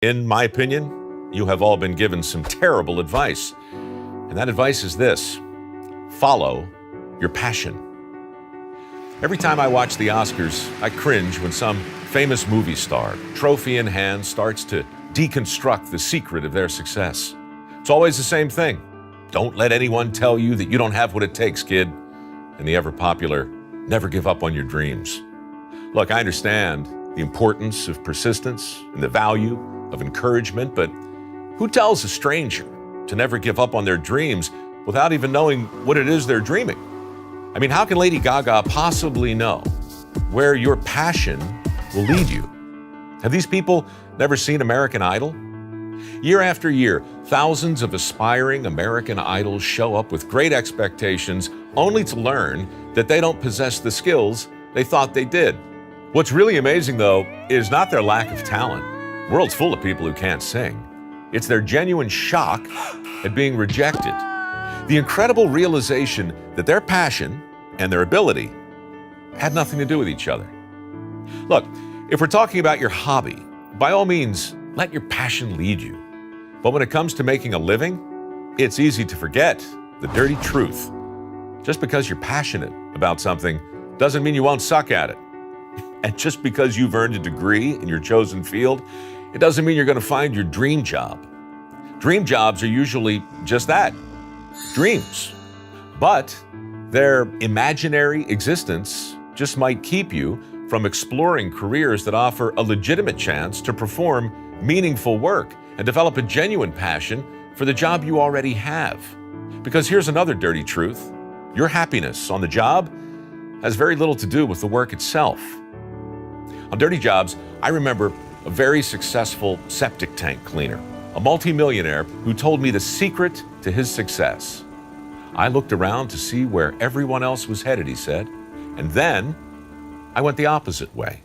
In my opinion, you have all been given some terrible advice. And that advice is this: follow your passion. Every time I watch the Oscars, I cringe when some famous movie star, trophy in hand, starts to deconstruct the secret of their success. It's always the same thing. Don't let anyone tell you that you don't have what it takes, kid. And the ever-popular, never give up on your dreams. Look, I understand the importance of persistence and the value of encouragement, but who tells a stranger to never give up on their dreams without even knowing what it is they're dreaming? I mean, how can Lady Gaga possibly know where your passion will lead you? Have these people never seen American Idol? Year after year, thousands of aspiring American Idols show up with great expectations, only to learn that they don't possess the skills they thought they did. What's really amazing, though, is not their lack of talent. The world's full of people who can't sing. It's their genuine shock at being rejected. The incredible realization that their passion and their ability had nothing to do with each other. Look, if we're talking about your hobby, by all means, let your passion lead you. But when it comes to making a living, it's easy to forget the dirty truth. Just because you're passionate about something doesn't mean you won't suck at it. And just because you've earned a degree in your chosen field, it doesn't mean you're going to find your dream job. Dream jobs are usually just that, dreams. But their imaginary existence just might keep you from exploring careers that offer a legitimate chance to perform meaningful work and develop a genuine passion for the job you already have. Because here's another dirty truth: your happiness on the job has very little to do with the work itself. On Dirty Jobs, I remember a very successful septic tank cleaner, a multimillionaire who told me the secret to his success. I looked around to see where everyone else was headed, he said, and then I went the opposite way.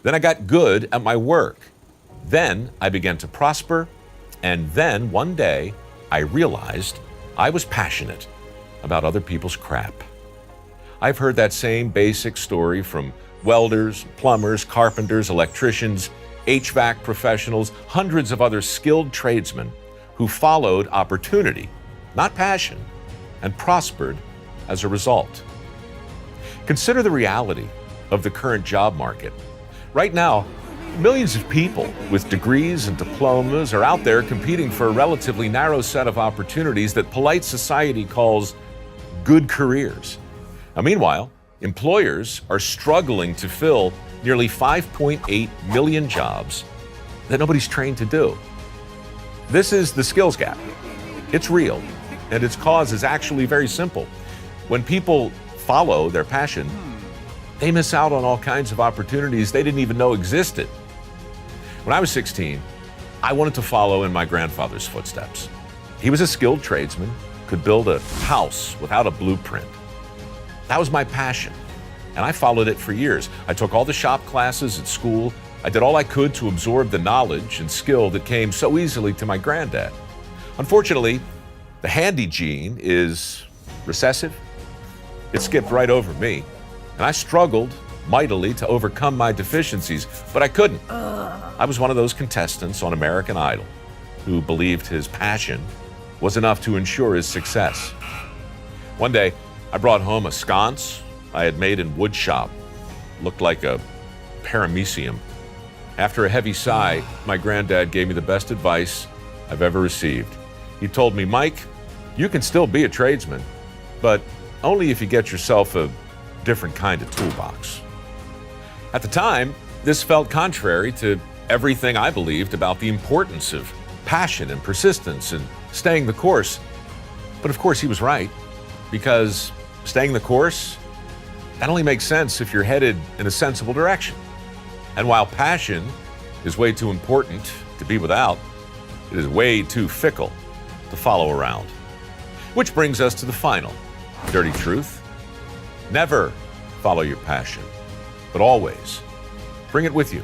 Then I got good at my work. Then I began to prosper, and then one day I realized I was passionate about other people's crap. I've heard that same basic story from welders, plumbers, carpenters, electricians, HVAC professionals, hundreds of other skilled tradesmen who followed opportunity, not passion, and prospered as a result. Consider the reality of the current job market. Right now, millions of people with degrees and diplomas are out there competing for a relatively narrow set of opportunities that polite society calls good careers. Now, meanwhile, employers are struggling to fill nearly 5.8 million jobs that nobody's trained to do. This is the skills gap. It's real, and its cause is actually very simple. When people follow their passion, they miss out on all kinds of opportunities they didn't even know existed. When I was 16, I wanted to follow in my grandfather's footsteps. He was a skilled tradesman, could build a house without a blueprint. That was my passion, and I followed it for years. I took all the shop classes at school. I did all I could to absorb the knowledge and skill that came so easily to my granddad. Unfortunately, the handy gene is recessive. It skipped right over me, and I struggled mightily to overcome my deficiencies, but I couldn't. I was one of those contestants on American Idol who believed his passion was enough to ensure his success. One day, I brought home a sconce I had made in wood shop. Looked like a paramecium. After a heavy sigh, my granddad gave me the best advice I've ever received. He told me, "Mike, you can still be a tradesman, but only if you get yourself a different kind of toolbox." At the time, this felt contrary to everything I believed about the importance of passion and persistence and staying the course. But of course, he was right, because staying the course, that only makes sense if you're headed in a sensible direction. And while passion is way too important to be without, it is way too fickle to follow around. Which brings us to the final dirty truth. Never follow your passion, but always bring it with you.